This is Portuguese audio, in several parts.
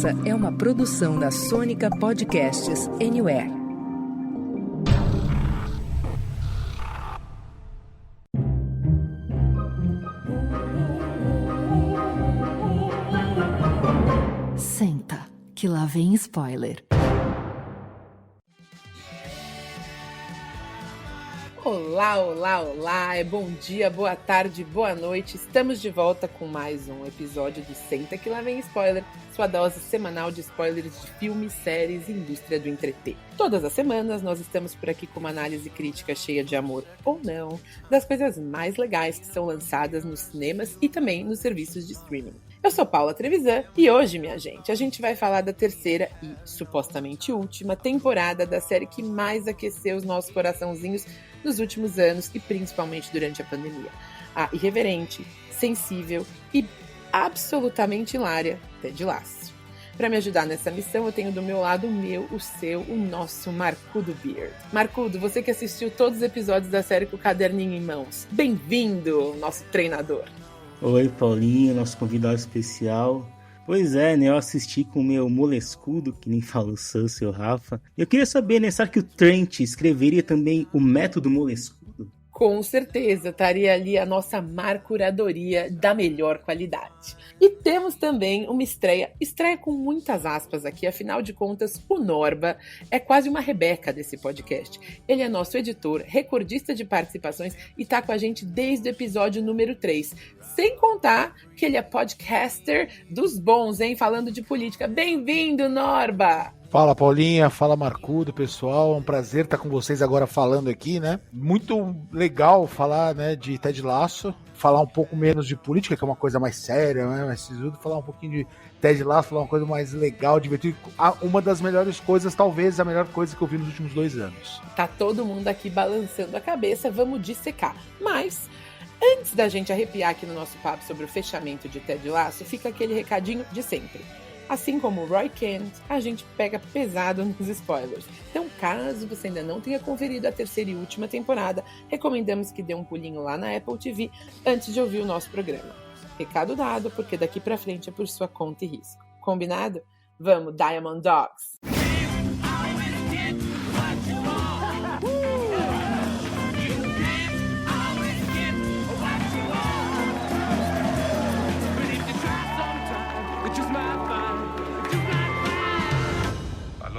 Essa é uma produção da Sônica Podcasts Anywhere. Senta, que lá vem spoiler. Olá, olá, olá, bom dia, boa tarde, boa noite. Estamos de volta com mais um episódio do Senta que lá vem spoiler, sua dose semanal de spoilers de filmes, séries e indústria do entreter. Todas as semanas nós estamos por aqui com uma análise crítica cheia de amor ou não das coisas mais legais que são lançadas nos cinemas e também nos serviços de streaming. Eu sou Paula Trevisan e hoje, minha gente, a gente vai falar da terceira e supostamente última temporada da série que mais aqueceu os nossos coraçãozinhos nos últimos anos e principalmente durante a pandemia. A irreverente, sensível e absolutamente hilária Ted Lasso. Para me ajudar nessa missão, eu tenho do meu lado o seu, o nosso Marcudo Beard. Marcudo, você que assistiu todos os episódios da série com o caderninho em mãos. Bem-vindo, nosso treinador. Oi, Paulinha, nosso convidado especial. Pois é, né, eu assisti com o meu molescudo, que nem fala o Sansa e o Rafa. Eu queria saber, né, será que o Trent escreveria também o método molescudo? Com certeza, estaria ali a nossa marcuradoria da melhor qualidade. E temos também uma estreia com muitas aspas aqui, afinal de contas, o Norba é quase uma Rebeca desse podcast. Ele é nosso editor, recordista de participações e tá com a gente desde o episódio número 3. Sem contar que ele é podcaster dos bons, hein? Falando de política. Bem-vindo, Norba! Fala, Paulinha, fala, Marcudo, pessoal, é um prazer estar com vocês agora falando aqui, né? Muito legal falar, né, de Ted Lasso, falar um pouco menos de política, que é uma coisa mais séria, né, mais sisudo, falar um pouquinho de Ted Lasso, falar uma coisa mais legal, divertida, uma das melhores coisas, talvez a melhor coisa que eu vi nos últimos 2 anos. Tá todo mundo aqui balançando a cabeça, vamos dissecar, mas... antes da gente arrepiar aqui no nosso papo sobre o fechamento de Ted Lasso, fica aquele recadinho de sempre. Assim como o Roy Kent, a gente pega pesado nos spoilers. Então, caso você ainda não tenha conferido a terceira e última temporada, recomendamos que dê um pulinho lá na Apple TV antes de ouvir o nosso programa. Recado dado, porque daqui pra frente é por sua conta e risco. Combinado? Vamos, Diamond Dogs!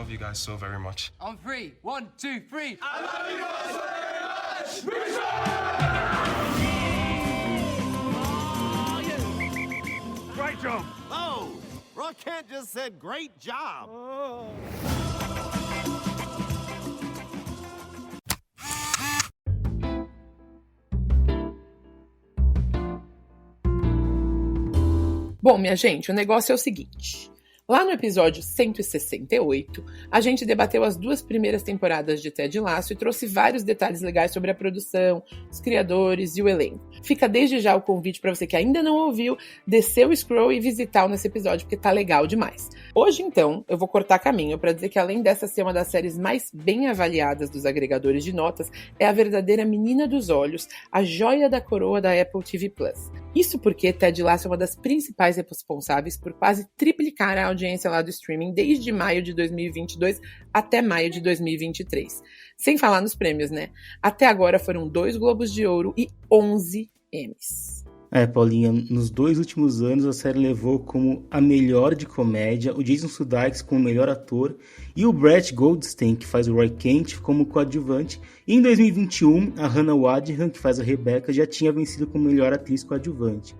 You guys so very much. On 3, 1, 2, 3. I love you guys very much. Great job. Oh, Roy Kent just said great job. Oh. Bom, minha gente, o negócio é o seguinte. Lá no episódio 168, a gente debateu as 2 primeiras temporadas de Ted Lasso e trouxe vários detalhes legais sobre a produção, os criadores e o elenco. Fica desde já o convite para você que ainda não ouviu, descer o scroll e visitar nesse episódio, porque tá legal demais. Hoje, então, eu vou cortar caminho para dizer que além dessa ser uma das séries mais bem avaliadas dos agregadores de notas, é a verdadeira menina dos olhos, a joia da coroa da Apple TV+. Isso porque Ted Lasso é uma das principais responsáveis por quase triplicar a audiência lá do streaming desde maio de 2022 até maio de 2023. Sem falar nos prêmios, né? Até agora foram 2 Globos de Ouro e 11 Emmys. Paulinha, nos 2 últimos anos a série levou como a melhor de comédia o Jason Sudeikis como melhor ator e o Brett Goldstein, que faz o Roy Kent, como coadjuvante. E em 2021, a Hannah Waddingham, que faz a Rebecca, já tinha vencido como melhor atriz coadjuvante.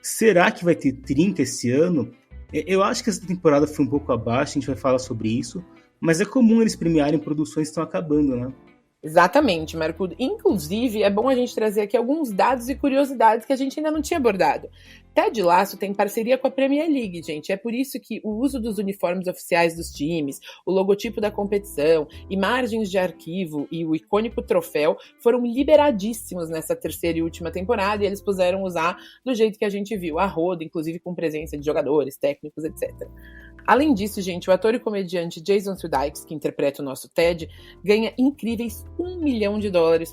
Será que vai ter trinca esse ano? Eu acho que essa temporada foi um pouco abaixo, a gente vai falar sobre isso, mas é comum eles premiarem produções que estão acabando, né? Exatamente, Marcudo. Inclusive, é bom a gente trazer aqui alguns dados e curiosidades que a gente ainda não tinha abordado. Ted Lasso tem parceria com a Premier League, gente. É por isso que o uso dos uniformes oficiais dos times, o logotipo da competição, imagens de arquivo e o icônico troféu foram liberadíssimos nessa terceira e última temporada e eles puderam usar do jeito que a gente viu, a rodo, inclusive com presença de jogadores, técnicos, etc. Além disso, gente, o ator e comediante Jason Sudeikis, que interpreta o nosso Ted, ganha incríveis $1 milhão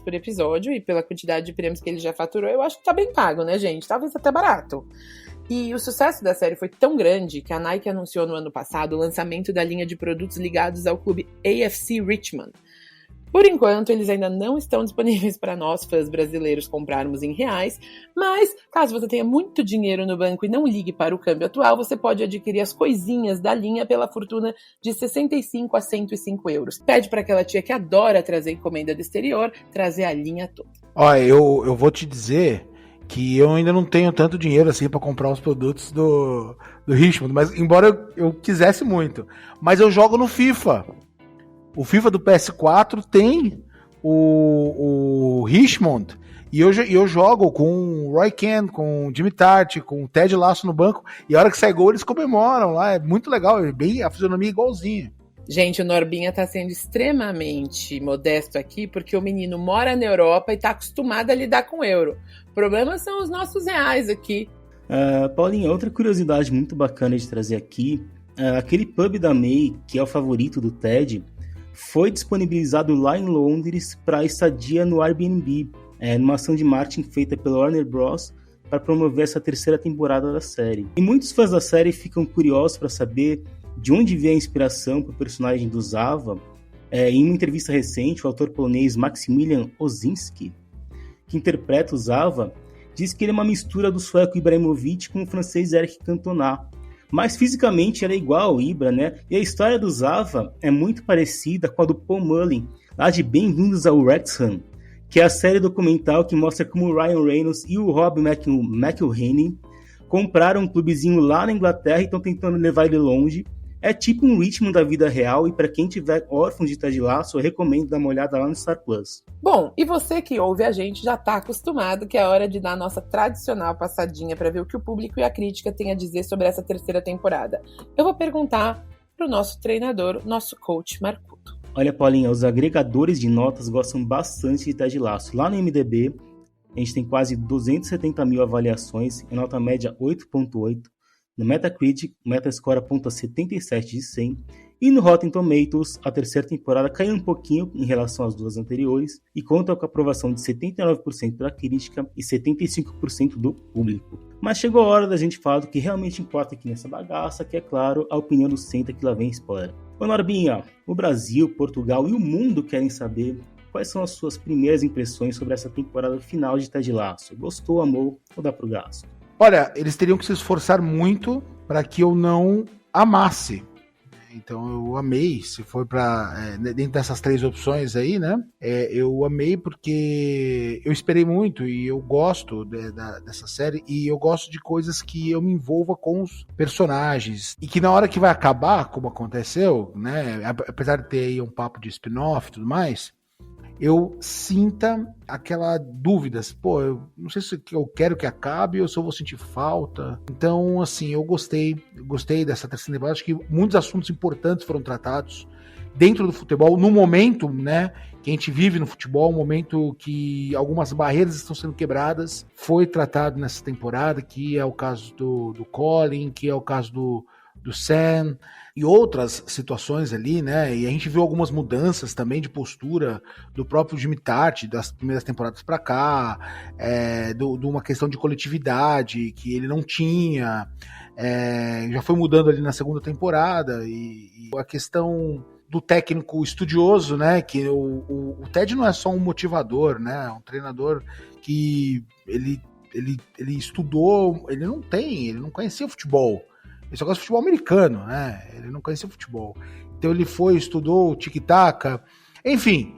por episódio, e pela quantidade de prêmios que ele já faturou, eu acho que tá bem pago, né, gente? Talvez até barato. E o sucesso da série foi tão grande que a Nike anunciou no ano passado o lançamento da linha de produtos ligados ao clube AFC Richmond. Por enquanto, eles ainda não estão disponíveis para nós, fãs brasileiros, comprarmos em reais, mas caso você tenha muito dinheiro no banco e não ligue para o câmbio atual, você pode adquirir as coisinhas da linha pela fortuna de 65 a 105 euros. Pede para aquela tia que adora trazer encomenda do exterior, trazer a linha toda. Olha, eu vou te dizer que eu ainda não tenho tanto dinheiro assim para comprar os produtos do Richmond, mas embora eu quisesse muito. Mas eu jogo no FIFA. O FIFA do PS4 tem o Richmond e eu jogo com o Roy Kent, com o Jimmy Tart, com o Ted Lasso no banco, e a hora que sai gol eles comemoram lá, é muito legal, é bem a fisionomia igualzinha. Gente, o Norbinha tá sendo extremamente modesto aqui, porque o menino mora na Europa e tá acostumado a lidar com euro. O problema são os nossos reais aqui. Paulinha, outra curiosidade muito bacana de trazer aqui, aquele pub da May, que é o favorito do Ted, foi disponibilizado lá em Londres para estadia no Airbnb, numa ação de marketing feita pela Warner Bros. Para promover essa terceira temporada da série. E muitos fãs da série ficam curiosos para saber de onde veio a inspiração para o personagem do Zava. Em uma entrevista recente, o autor polonês Maksymilian Osinski, que interpreta o Zava, diz que ele é uma mistura do sueco Ibrahimovic com o francês Eric Cantona. Mas fisicamente ele é igual ao Ibra, né? E a história do Zava é muito parecida com a do Paul Mullin, lá de Bem-vindos ao Wrexham, que é a série documental que mostra como o Ryan Reynolds e o Rob McElhenney compraram um clubezinho lá na Inglaterra e estão tentando levar ele longe. É tipo um ritmo da vida real, e para quem tiver órfão de Ted Lasso, eu recomendo dar uma olhada lá no Star Plus. Bom, e você que ouve a gente já tá acostumado que é hora de dar a nossa tradicional passadinha para ver o que o público e a crítica têm a dizer sobre essa terceira temporada. Eu vou perguntar pro nosso treinador, nosso coach Marcuto. Olha, Paulinha, os agregadores de notas gostam bastante de Ted Lasso. Lá no MDB, a gente tem quase 270 mil avaliações, em nota média 8.8. No Metacritic, o Metascore aponta 77 de 100. E no Rotten Tomatoes, a terceira temporada caiu um pouquinho em relação às duas anteriores e conta com a aprovação de 79% da crítica e 75% do público. Mas chegou a hora da gente falar do que realmente importa aqui nessa bagaça, que é, claro, a opinião do Senta que lá vem spoiler. Ô Norbinha, o Brasil, Portugal e o mundo querem saber quais são as suas primeiras impressões sobre essa temporada final de Ted Lasso. Gostou, amou ou dá pro gasto? Olha, eles teriam que se esforçar muito para que eu não amasse. Então eu amei, se for para dentro dessas três opções aí, né? Eu amei porque eu esperei muito e eu gosto dessa série, e eu gosto de coisas que eu me envolva com os personagens e que na hora que vai acabar, como aconteceu, né? Apesar de ter aí um papo de spin-off e tudo mais, eu sinta aquela dúvida, pô, eu não sei se eu quero que acabe ou se eu vou sentir falta. Então, assim, eu gostei dessa terceira temporada. Acho que muitos assuntos importantes foram tratados dentro do futebol, no momento, né, que a gente vive no futebol, um momento que algumas barreiras estão sendo quebradas, foi tratado nessa temporada, que é o caso do Colin, que é o caso do Sam e outras situações ali, né? E a gente viu algumas mudanças também de postura do próprio Jimmy Tart das primeiras temporadas para cá, de uma questão de coletividade que ele não tinha, já foi mudando ali na segunda temporada, e a questão do técnico estudioso, né? Que o Ted não é só um motivador, né? É um treinador que ele estudou, ele não conhecia o futebol. Ele só gosta de futebol americano, né? Ele não conhecia o futebol. Então ele estudou o tic-tac. Enfim,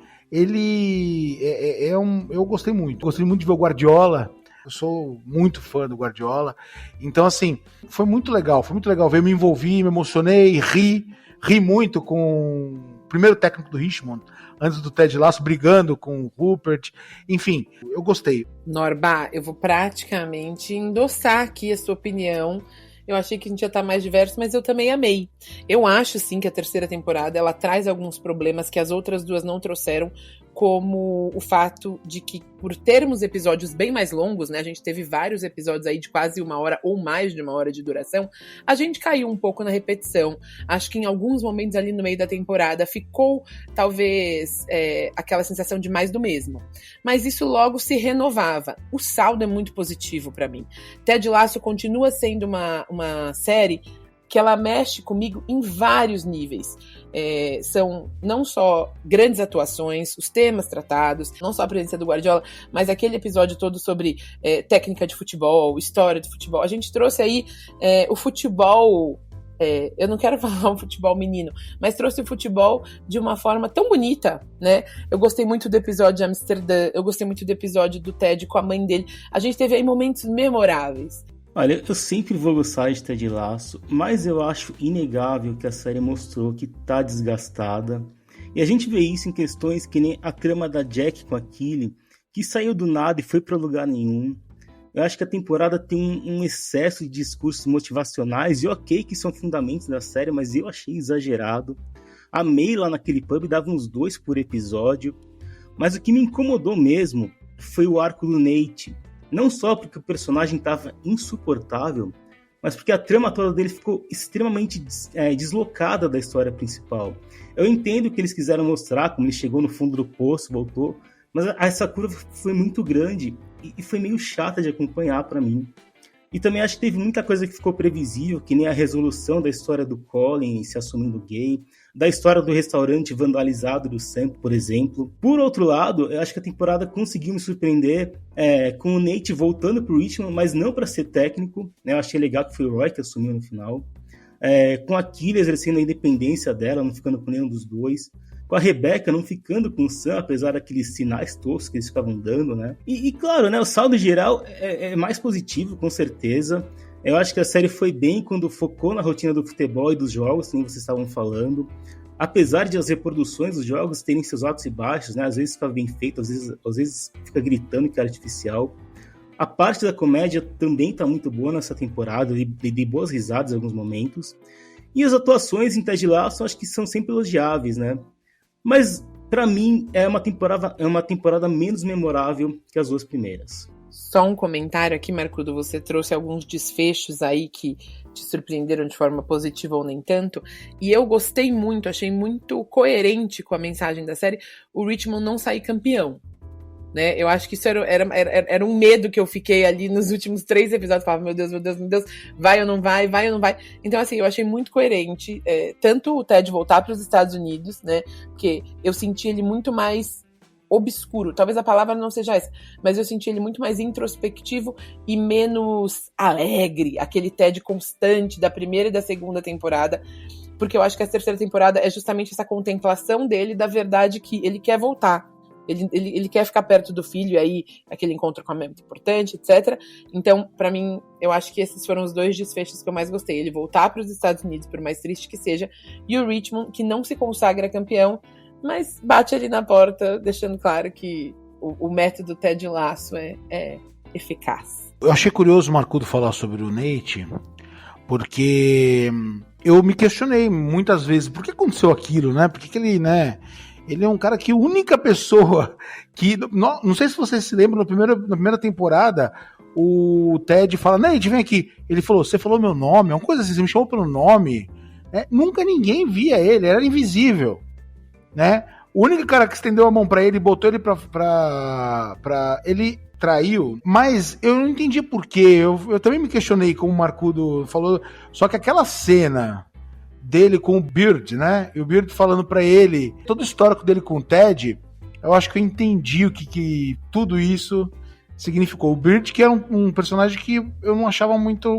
eu gostei muito. Gostei muito de ver o Guardiola. Eu sou muito fã do Guardiola. Então, assim, foi muito legal ver. Eu me envolvi, me emocionei, ri muito com o primeiro técnico do Richmond, antes do Ted Lasso, brigando com o Rupert. Enfim, eu gostei. Norba, eu vou praticamente endossar aqui a sua opinião. Eu achei que a gente ia estar mais diverso, mas eu também amei. Eu acho, sim, que a terceira temporada ela traz alguns problemas que as outras duas não trouxeram, como o fato de que, por termos episódios bem mais longos, né, a gente teve vários episódios aí de quase 1 hora ou mais de 1 hora de duração, a gente caiu um pouco na repetição. Acho que em alguns momentos ali no meio da temporada ficou, talvez, aquela sensação de mais do mesmo. Mas isso logo se renovava. O saldo é muito positivo pra mim. Ted Lasso continua sendo uma série que ela mexe comigo em vários níveis. São não só grandes atuações, os temas tratados, não só a presença do Guardiola, mas aquele episódio todo sobre técnica de futebol, história de futebol. A gente trouxe aí o futebol... eu não quero falar um futebol menino, mas trouxe o futebol de uma forma tão bonita, né? Eu gostei muito do episódio de Amsterdã, eu gostei muito do episódio do Ted com a mãe dele. A gente teve aí momentos memoráveis. Olha, eu sempre vou gostar de Ted Lasso, mas eu acho inegável que a série mostrou que tá desgastada. E a gente vê isso em questões que nem a trama da Jack com a Killy, que saiu do nada e foi pra lugar nenhum. Eu acho que a temporada tem um excesso de discursos motivacionais, e ok que são fundamentos da série, mas eu achei exagerado. A May lá naquele pub dava uns 2 por episódio, mas o que me incomodou mesmo foi o arco do Nate. Não só porque o personagem estava insuportável, mas porque a trama toda dele ficou extremamente deslocada da história principal. Eu entendo que eles quiseram mostrar como ele chegou no fundo do poço, voltou, mas essa curva foi muito grande e foi meio chata de acompanhar para mim. E também acho que teve muita coisa que ficou previsível, que nem a resolução da história do Colin se assumindo gay, da história do restaurante vandalizado do Sam, por exemplo. Por outro lado, eu acho que a temporada conseguiu me surpreender com o Nate voltando pro Richmond, mas não para ser técnico, né? Eu achei legal que foi o Roy que assumiu no final. Com a Killy exercendo a independência dela, não ficando com nenhum dos dois. Com a Rebecca não ficando com o Sam, apesar daqueles sinais toscos que eles ficavam dando, né? E claro, né, o saldo geral é mais positivo, com certeza. Eu acho que a série foi bem quando focou na rotina do futebol e dos jogos, como vocês estavam falando. Apesar de as reproduções dos jogos terem seus altos e baixos, né? Às vezes fica bem feito, às vezes fica gritando que é artificial. A parte da comédia também está muito boa nessa temporada, de boas risadas em alguns momentos. E as atuações em Ted Lasso acho que são sempre elogiáveis, né? Mas, para mim, é uma temporada menos memorável que as 2 primeiras. Só um comentário aqui, Marcudo, você trouxe alguns desfechos aí que te surpreenderam de forma positiva ou nem tanto, e eu gostei muito, achei muito coerente com a mensagem da série, o Richmond não sair campeão. Né? Eu acho que isso era um medo que eu fiquei ali nos últimos 3 episódios. Falava, meu Deus, vai ou não vai, vai ou não vai. Então, assim, eu achei muito coerente, tanto o Ted voltar para os Estados Unidos, né? Porque eu senti ele muito mais obscuro. Talvez a palavra não seja essa, mas eu senti ele muito mais introspectivo e menos alegre, aquele Ted constante da primeira e da segunda temporada. Porque eu acho que a terceira temporada é justamente essa contemplação dele da verdade que ele quer voltar. Ele quer ficar perto do filho, e aí aquele encontro com a mãe é muito importante, etc. Então, pra mim, eu acho que esses foram os 2 desfechos que eu mais gostei. Ele voltar para os Estados Unidos, por mais triste que seja, e o Richmond, que não se consagra campeão, mas bate ali na porta, deixando claro que o método Ted Lasso é eficaz. Eu achei curioso o Marcudo falar sobre o Nate, porque eu me questionei muitas vezes por que aconteceu aquilo, né? Por que ele, né? Ele é um cara que a única pessoa que... Não sei se vocês se lembram, na primeira temporada, o Ted fala, Nate, vem aqui. Ele falou, você falou meu nome, é uma coisa assim, você me chamou pelo nome. Né? Nunca ninguém via ele, era invisível. Né? O único cara que estendeu a mão pra ele, botou ele pra ele traiu, mas eu não entendi por quê. Eu também me questionei, como o Marcudo falou, só que aquela cena dele com o Beard, né? E o Beard falando pra ele todo o histórico dele com o Ted, eu acho que eu entendi o que tudo isso significou. O Beard, que era um personagem que eu não achava muito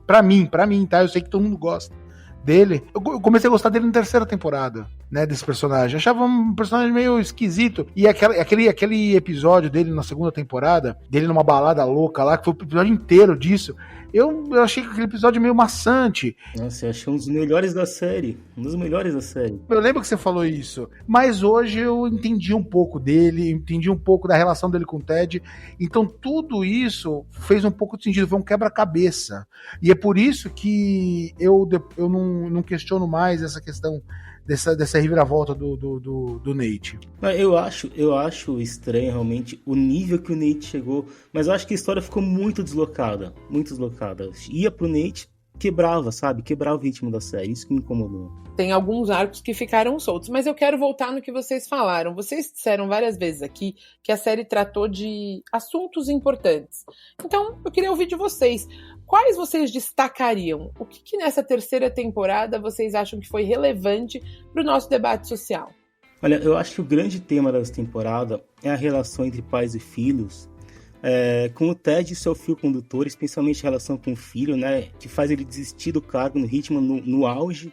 pra mim, tá? Eu sei que todo mundo gosta dele. Eu comecei a gostar dele na terceira temporada, né, desse personagem. Eu achava um personagem meio esquisito. E aquele episódio dele na segunda temporada, dele numa balada louca lá, que foi o episódio inteiro disso, eu achei aquele episódio meio maçante. Nossa, eu achei um dos melhores da série. Um dos melhores da série. Eu lembro que você falou isso. Mas hoje eu entendi um pouco dele, entendi um pouco da relação dele com o Ted. Então tudo isso fez um pouco de sentido. Foi um quebra-cabeça. E é por isso que eu não questiono mais essa questão dessa reviravolta do Nate. Eu acho estranho realmente o nível que o Nate chegou, mas eu acho que a história ficou muito deslocada. Ia pro Nate, quebrava o ritmo da série, isso que me incomodou. Tem alguns arcos que ficaram soltos, mas eu quero voltar no que vocês falaram. Vocês disseram várias vezes aqui que a série tratou de assuntos importantes. Então, eu queria ouvir de vocês. Quais vocês destacariam? O que nessa terceira temporada vocês acham que foi relevante para o nosso debate social? Olha, eu acho que o grande tema dessa temporada é a relação entre pais e filhos, com o Ted e seu fio condutor, especialmente a relação com o filho, né, que faz ele desistir do cargo no ritmo no auge.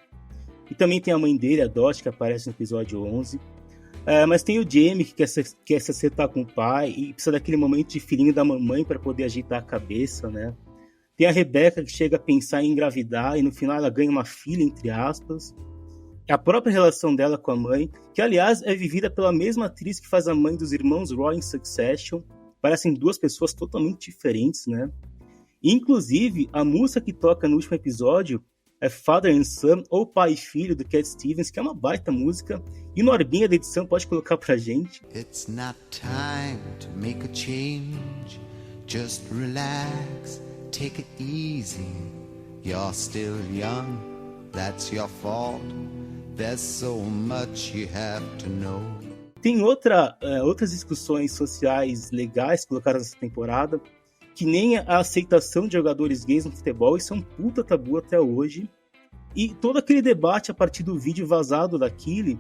E também tem a mãe dele, a Dot, que aparece no episódio 11. Mas tem o Jamie, que quer se acertar com o pai e precisa daquele momento de filhinho da mamãe para poder agitar a cabeça, né? Tem a Rebecca, que chega a pensar em engravidar e no final ela ganha uma filha, entre aspas. A própria relação dela com a mãe, que aliás é vivida pela mesma atriz que faz a mãe dos irmãos Roy em Succession. Parecem duas pessoas totalmente diferentes, né? E, inclusive, a música que toca no último episódio é Father and Son, ou Pai e Filho, do Cat Stevens, que é uma baita música. E o Norbinha da edição pode colocar pra gente. It's not time to make a change. Just relax, take it easy. You're still young, that's your fault. There's so much you have to know. Tem outras discussões sociais legais colocadas nessa temporada, que nem a aceitação de jogadores gays no futebol, isso é um puta tabu até hoje. E todo aquele debate a partir do vídeo vazado da Killy,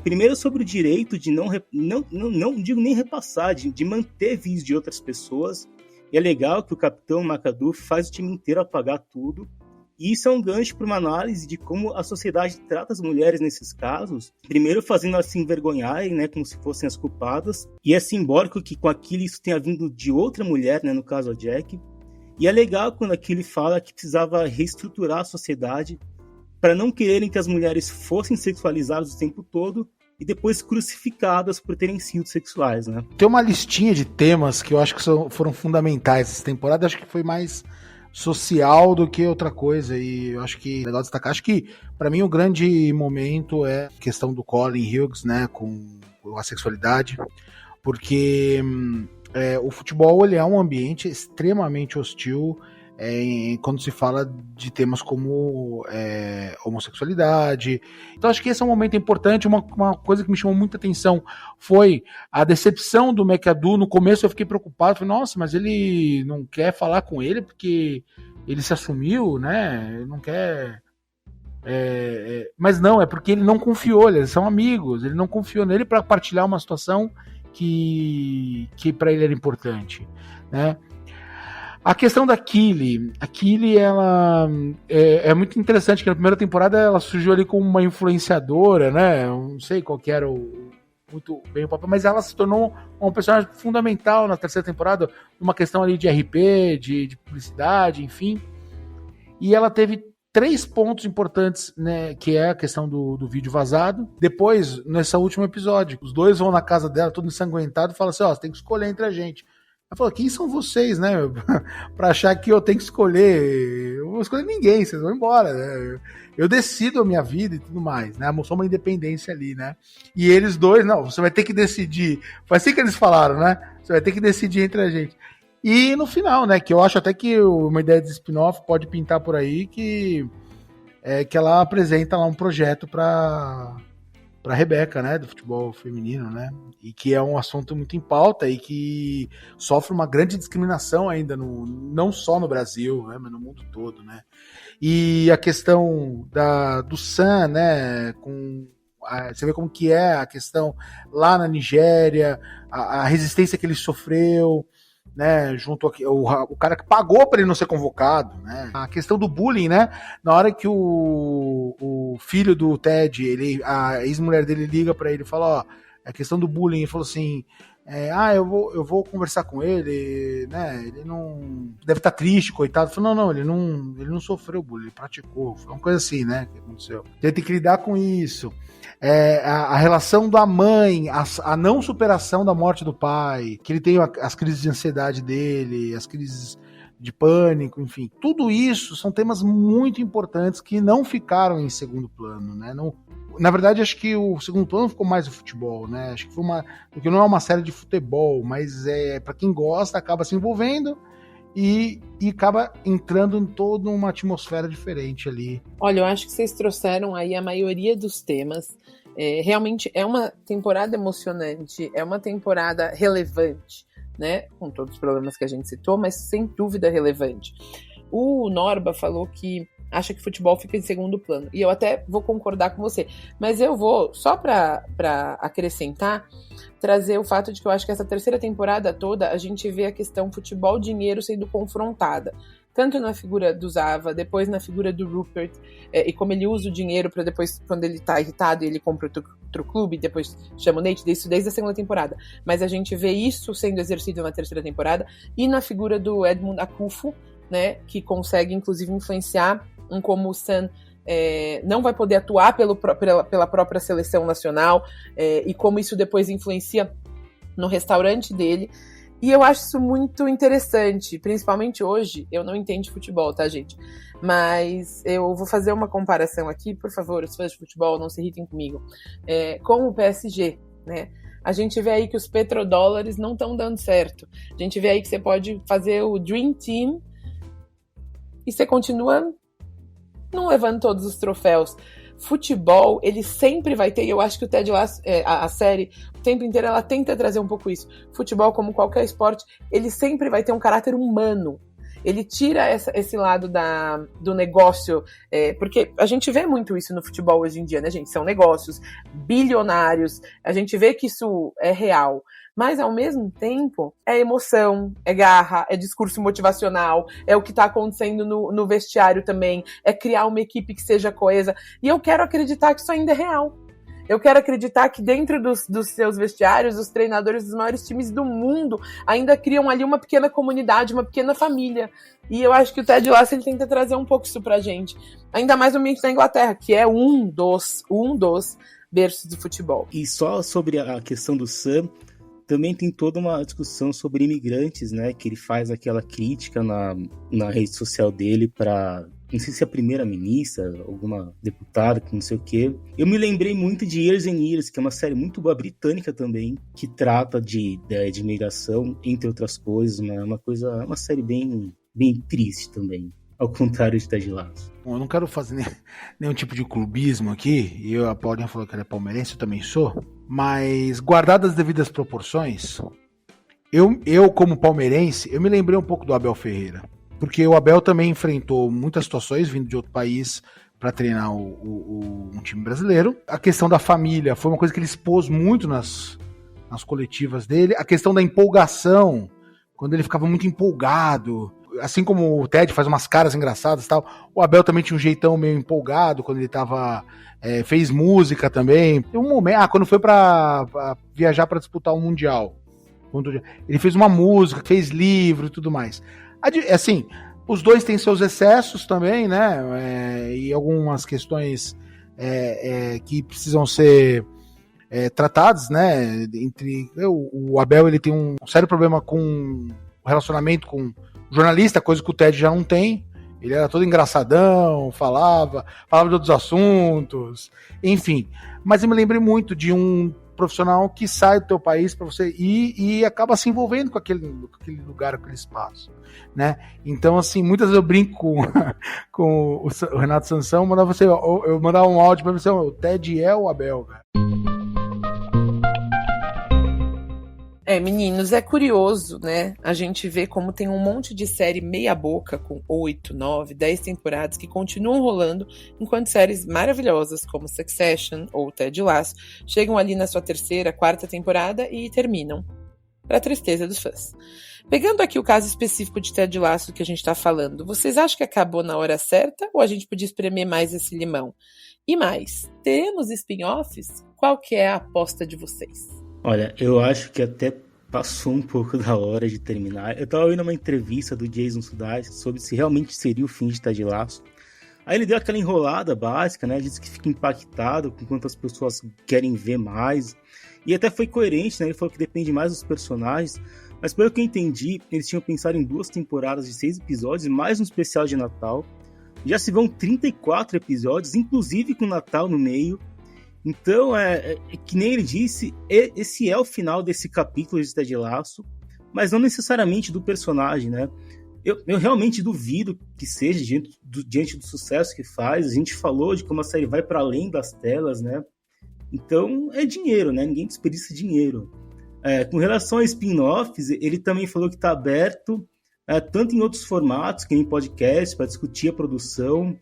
primeiro sobre o direito de não digo nem repassar, de manter vídeos de outras pessoas. E é legal que o Capitão McAdoo faz o time inteiro apagar tudo. E isso é um gancho para uma análise de como a sociedade trata as mulheres nesses casos, primeiro fazendo elas se envergonharem, né, como se fossem as culpadas, e é simbólico que com aquilo isso tenha vindo de outra mulher, né, no caso a Jack, e é legal quando aquilo fala que precisava reestruturar a sociedade para não quererem que as mulheres fossem sexualizadas o tempo todo e depois crucificadas por terem sido sexuais, né. Tem uma listinha de temas que eu acho que foram fundamentais essa temporada, acho que foi mais social do que outra coisa, e eu acho que é legal destacar. Acho que para mim o grande momento é a questão do Colin Hughes, né, com a sexualidade, porque o futebol ele é um ambiente extremamente hostil quando se fala de temas como homossexualidade. Então acho que esse é um momento importante. Uma coisa que me chamou muita atenção foi a decepção do McAdoo. No começo eu fiquei preocupado, falei, nossa, mas ele não quer falar com ele porque ele se assumiu, né? Ele não quer... Mas não, é porque ele não confiou, eles são amigos, ele não confiou nele para partilhar uma situação que para ele era importante, né? A questão da Killy, ela é muito interessante, que na primeira temporada ela surgiu ali como uma influenciadora, né? Eu não sei qual que era muito bem o papel, mas ela se tornou um personagem fundamental na terceira temporada, uma questão ali de RP, de publicidade, enfim. E ela teve 3 pontos importantes, né? Que é a questão do vídeo vazado. Depois, nesse último episódio, os dois vão na casa dela, todo ensanguentado, e falam assim, você tem que escolher entre a gente. Ela falou, quem são vocês, né, pra achar que eu tenho que escolher? Eu não vou escolher ninguém, vocês vão embora, né? Eu decido a minha vida e tudo mais, né? Mostrou uma independência ali, né? E eles dois, não, você vai ter que decidir. Foi assim que eles falaram, né? Você vai ter que decidir entre a gente. E no final, né, que eu acho até que uma ideia de spin-off pode pintar por aí, que ela apresenta lá um projeto pra Rebecca, né, do futebol feminino, né, e que é um assunto muito em pauta e que sofre uma grande discriminação ainda, não só no Brasil, né, mas no mundo todo, né. E a questão do Sam, né, você vê como que é a questão lá na Nigéria, a resistência que ele sofreu, né, junto o cara que pagou para ele não ser convocado, né, a questão do bullying, né, na hora que o filho do Ted, a ex-mulher dele liga para ele e fala, a questão do bullying, ele falou assim, eu vou conversar com ele, né, ele não deve estar triste, coitado. Eu falei, não, ele não sofreu bullying, ele praticou, foi uma coisa assim, né, que aconteceu. Ele tem que lidar com isso. A relação da mãe, a não superação da morte do pai, que ele tem as crises de ansiedade dele, as crises de pânico, enfim, tudo isso são temas muito importantes que não ficaram em segundo plano, né? Na verdade, acho que o segundo plano ficou mais o futebol, né? Acho que foi porque não é uma série de futebol, mas para quem gosta, acaba se envolvendo e acaba entrando em toda uma atmosfera diferente ali. Olha, eu acho que vocês trouxeram aí a maioria dos temas. Realmente é uma temporada emocionante, é uma temporada relevante, né? Com todos os problemas que a gente citou, mas sem dúvida relevante. O Norba falou que acha que futebol fica em segundo plano. E eu até vou concordar com você. Mas eu vou, só para acrescentar, trazer o fato de que eu acho que essa terceira temporada toda a gente vê a questão futebol-dinheiro sendo confrontada. Tanto na figura do Zava, depois na figura do Rupert, e como ele usa o dinheiro para depois, quando ele tá irritado, ele compra outro clube, depois chama o Nate, isso desde a segunda temporada. Mas a gente vê isso sendo exercido na terceira temporada, e na figura do Edmund Akufo, né, que consegue inclusive influenciar em como o Sam não vai poder atuar pela própria seleção nacional, e como isso depois influencia no restaurante dele. E eu acho isso muito interessante, principalmente hoje. Eu não entendo de futebol, tá, gente? Mas eu vou fazer uma comparação aqui, por favor, os fãs de futebol, não se irritem comigo, com o PSG, né? A gente vê aí que os petrodólares não estão dando certo. A gente vê aí que você pode fazer o Dream Team e você continua não levando todos os troféus. Futebol, ele sempre vai ter, e eu acho que o Ted Lasso, a série, o tempo inteiro ela tenta trazer um pouco isso. Futebol, como qualquer esporte, ele sempre vai ter um caráter humano. Ele tira esse lado do negócio, porque a gente vê muito isso no futebol hoje em dia, né, gente? São negócios bilionários, a gente vê que isso é real. Mas, ao mesmo tempo, é emoção, é garra, é discurso motivacional, é o que está acontecendo no vestiário também, é criar uma equipe que seja coesa. E eu quero acreditar que isso ainda é real. Eu quero acreditar que dentro dos seus vestiários, os treinadores dos maiores times do mundo ainda criam ali uma pequena comunidade, uma pequena família. E eu acho que o Ted Lasso ele tenta trazer um pouco isso pra gente. Ainda mais no ambiente da Inglaterra, que é um dos berços do futebol. E só sobre a questão do Sam, também tem toda uma discussão sobre imigrantes, né? Que ele faz aquela crítica na rede social dele para, não sei se é a primeira-ministra, alguma deputada, que não sei o quê. Eu me lembrei muito de Years and Years, que é uma série muito boa, britânica também, que trata de imigração, entre outras coisas, né? Uma série bem triste também, ao contrário de Ted Lasso. Bom, eu não quero fazer nenhum tipo de clubismo aqui, e a Paulinha falou que ela é palmeirense, eu também sou, mas guardadas as devidas proporções, eu como palmeirense, eu me lembrei um pouco do Abel Ferreira, porque o Abel também enfrentou muitas situações vindo de outro país para treinar um time brasileiro. A questão da família foi uma coisa que ele expôs muito nas coletivas dele, a questão da empolgação, quando ele ficava muito empolgado, assim como o Ted faz umas caras engraçadas e tal, o Abel também tinha um jeitão meio empolgado quando ele tava, fez música também. Tem um momento, quando foi pra viajar para disputar o Mundial, ele fez uma música, fez livro e tudo mais. Assim, os dois têm seus excessos também, né, e algumas questões que precisam ser tratadas, né, o Abel ele tem um sério problema com o relacionamento com jornalista, coisa que o Ted já não tem. Ele era todo engraçadão, falava de outros assuntos, enfim. Mas eu me lembrei muito de um profissional que sai do teu país para você ir e acaba se envolvendo com aquele lugar, com aquele espaço, né? Então, assim, muitas vezes eu brinco com o Renato Sansão, eu mandava um áudio para você, o Ted é o Abel, cara. Meninos, é curioso, né? A gente vê como tem um monte de série meia boca com 8, 9, 10 temporadas que continuam rolando, enquanto séries maravilhosas como Succession ou Ted Lasso chegam ali na sua terceira, quarta temporada e terminam, para tristeza dos fãs. Pegando aqui o caso específico de Ted Lasso que a gente tá falando, vocês acham que acabou na hora certa ou a gente podia espremer mais esse limão? E mais, teremos spin-offs? Qual que é a aposta de vocês? Olha, eu acho que até passou um pouco da hora de terminar. Eu tava ouvindo uma entrevista do Jason Sudeikis sobre se realmente seria o fim de Ted Lasso. Aí ele deu aquela enrolada básica, né? Disse que fica impactado com quantas pessoas querem ver mais. E até foi coerente, né? Ele falou que depende mais dos personagens. Mas pelo que eu entendi, eles tinham pensado em 2 temporadas de 6 episódios, mais um especial de Natal. Já se vão 34 episódios, inclusive com Natal no meio. Então, que nem ele disse, esse é o final desse capítulo de Ted Lasso, mas não necessariamente do personagem, né? Eu realmente duvido que seja diante do sucesso que faz. A gente falou de como a série vai para além das telas, né? Então, é dinheiro, né? Ninguém desperdiça dinheiro. Com relação a spin-offs, ele também falou que está aberto, tanto em outros formatos, que em podcast, para discutir a produção,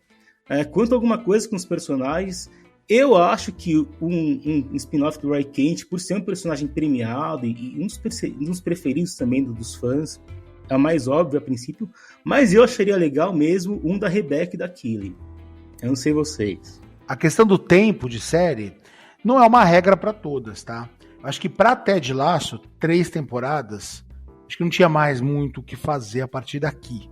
quanto a alguma coisa com os personagens. Eu acho que um spin-off do Roy Kent, por ser um personagem premiado e um dos preferidos também dos fãs, é o mais óbvio a princípio, mas eu acharia legal mesmo um da Rebecca e da Kelly. Eu não sei vocês. A questão do tempo de série não é uma regra para todas, tá? Acho que para Ted Lasso, 3 temporadas, acho que não tinha mais muito o que fazer a partir daqui.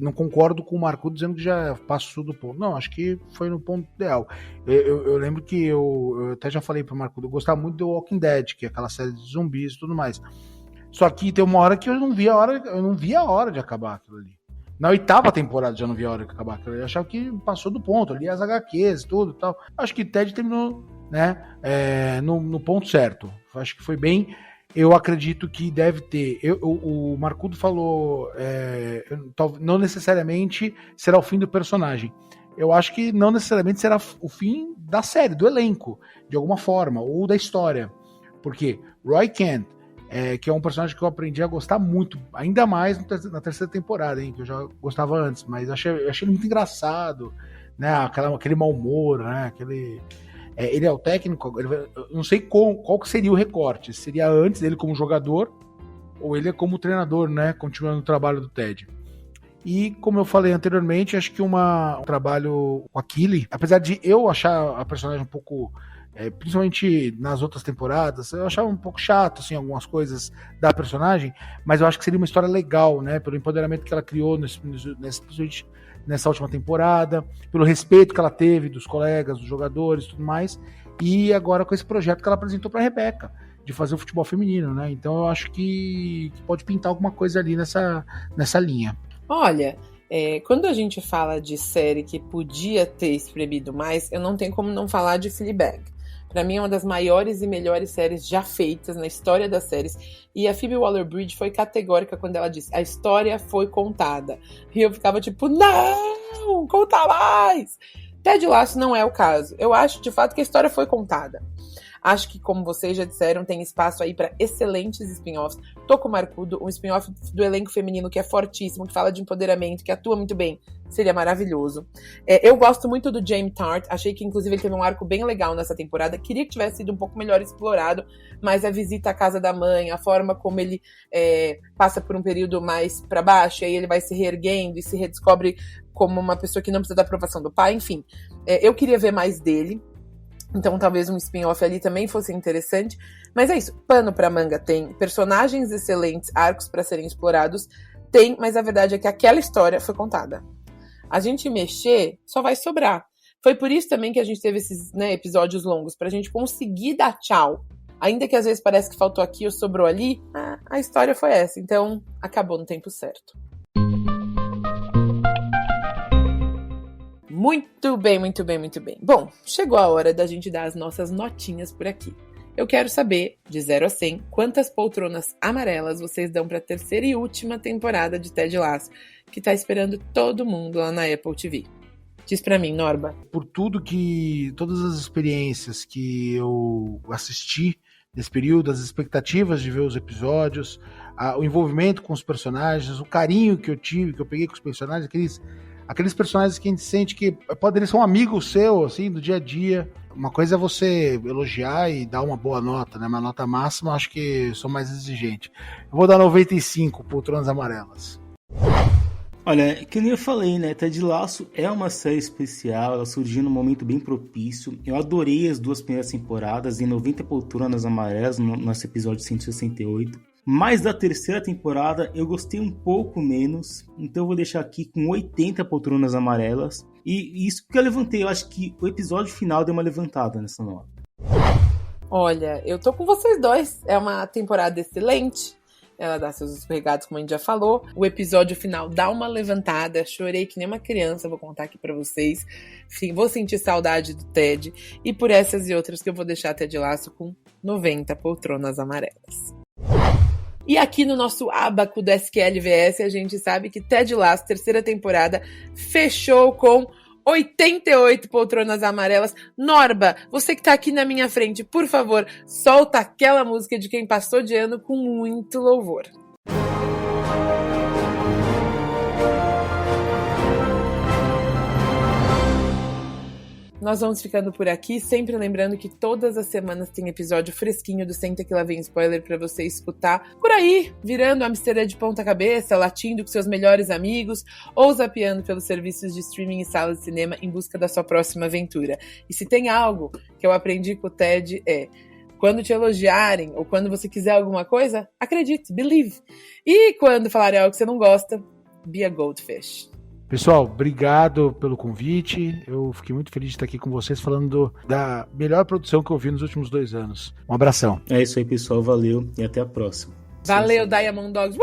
Não concordo com o Marco dizendo que já passou do ponto. Não, acho que foi no ponto ideal. Eu lembro que eu até já falei pro Marco, eu gostava muito do Walking Dead, que é aquela série de zumbis e tudo mais. Só que tem uma hora que eu não via a hora de acabar aquilo ali. Na 8ª temporada já não via a hora de acabar aquilo ali. Eu achava que passou do ponto, ali as HQs, tudo e tal. Acho que Ted terminou, né, no ponto certo. Acho que foi bem. Eu acredito que deve ter. O Marcudo falou, não necessariamente será o fim do personagem. Eu acho que não necessariamente será o fim da série, do elenco, de alguma forma, ou da história. Porque Roy Kent, que é um personagem que eu aprendi a gostar muito, ainda mais na 3ª temporada, hein, que eu já gostava antes, mas eu achei ele muito engraçado, né, aquele mau humor, né, ele é o técnico, eu não sei qual que seria o recorte, seria antes dele como jogador, ou ele como treinador, né, continuando o trabalho do Ted. E, como eu falei anteriormente, acho que um trabalho com a Kelly, apesar de eu achar a personagem um pouco, principalmente nas outras temporadas, eu achava um pouco chato, assim, algumas coisas da personagem, mas eu acho que seria uma história legal, né, pelo empoderamento que ela criou principalmente nessa última temporada, pelo respeito que ela teve dos colegas, dos jogadores e tudo mais, e agora com esse projeto que ela apresentou para a Rebecca, de fazer o futebol feminino, né? Então eu acho que pode pintar alguma coisa ali nessa linha. Olha, quando a gente fala de série que podia ter espremido mais, eu não tenho como não falar de Fleabag. Pra mim é uma das maiores e melhores séries já feitas na história das séries. E a Phoebe Waller-Bridge foi categórica quando ela disse: a história foi contada. E eu ficava tipo, não, conta mais! Ted Lasso não é o caso. Eu acho, de fato, que a história foi contada. Acho que, como vocês já disseram, tem espaço aí para excelentes spin-offs. Tô com o Marcudo, um spin-off do elenco feminino que é fortíssimo, que fala de empoderamento, que atua muito bem. Seria maravilhoso. Eu gosto muito do James Tart. Achei que, inclusive, ele teve um arco bem legal nessa temporada. Queria que tivesse sido um pouco melhor explorado, mas a visita à casa da mãe, a forma como ele passa por um período mais para baixo, e aí ele vai se reerguendo e se redescobre como uma pessoa que não precisa da aprovação do pai. Enfim, eu queria ver mais dele. Então talvez um spin-off ali também fosse interessante. Mas é isso, pano pra manga tem, personagens excelentes, arcos pra serem explorados, tem, mas a verdade é que aquela história foi contada. A gente mexer só vai sobrar. Foi por isso também que a gente teve esses, né, episódios longos, pra gente conseguir dar tchau. Ainda que às vezes parece que faltou aqui ou sobrou ali, a história foi essa. Então acabou no tempo certo. Muito bem, muito bem, muito bem. Bom, chegou a hora da gente dar as nossas notinhas por aqui. Eu quero saber, de 0 a 100, quantas poltronas amarelas vocês dão para a 3ª e última temporada de Ted Lasso, que tá esperando todo mundo lá na Apple TV. Diz pra mim, Norba. Por todas as experiências que eu assisti nesse período, as expectativas de ver os episódios, o envolvimento com os personagens, o carinho que eu tive, que eu peguei com os personagens, aqueles personagens que a gente sente que poderiam ser um amigo seu, assim, do dia a dia. Uma coisa é você elogiar e dar uma boa nota, né? Uma nota máxima, acho que sou mais exigente. Eu vou dar 95 poltronas amarelas. Olha, que nem eu falei, né? Ted Lasso é uma série especial, ela surgiu num momento bem propício. Eu adorei as 2 primeiras temporadas, em 90 poltronas amarelas, no nosso episódio 168. Mas da 3ª temporada eu gostei um pouco menos, então eu vou deixar aqui com 80 poltronas amarelas. E isso que eu levantei, eu acho que o episódio final deu uma levantada nessa nota. Olha, eu tô com vocês dois, é uma temporada excelente. ela dá seus escorregados, como a gente já falou. O episódio final dá uma levantada, chorei que nem uma criança, vou contar aqui pra vocês. Enfim, vou sentir saudade do Ted. E por essas e outras que eu vou deixar Ted Lasso com 90 poltronas amarelas. E aqui no nosso abaco do SQLVS, a gente sabe que Ted Lasso, terceira temporada, fechou com 88 poltronas amarelas. Norba, você que tá aqui na minha frente, por favor, solta aquela música de quem passou de ano com muito louvor. Nós vamos ficando por aqui, sempre lembrando que todas as semanas tem episódio fresquinho do Senta Que Lá Vem Spoiler pra você escutar por aí, virando Amsterdã de ponta cabeça, latindo com seus melhores amigos ou zapeando pelos serviços de streaming e salas de cinema em busca da sua próxima aventura. E se tem algo que eu aprendi com o Ted quando te elogiarem ou quando você quiser alguma coisa, acredite, believe. E quando falarem algo que você não gosta, be a goldfish. Pessoal, obrigado pelo convite. Eu fiquei muito feliz de estar aqui com vocês falando da melhor produção que eu vi nos últimos 2 anos. Um abração. É isso aí, pessoal. Valeu e até a próxima. Valeu, Diamond Dogs.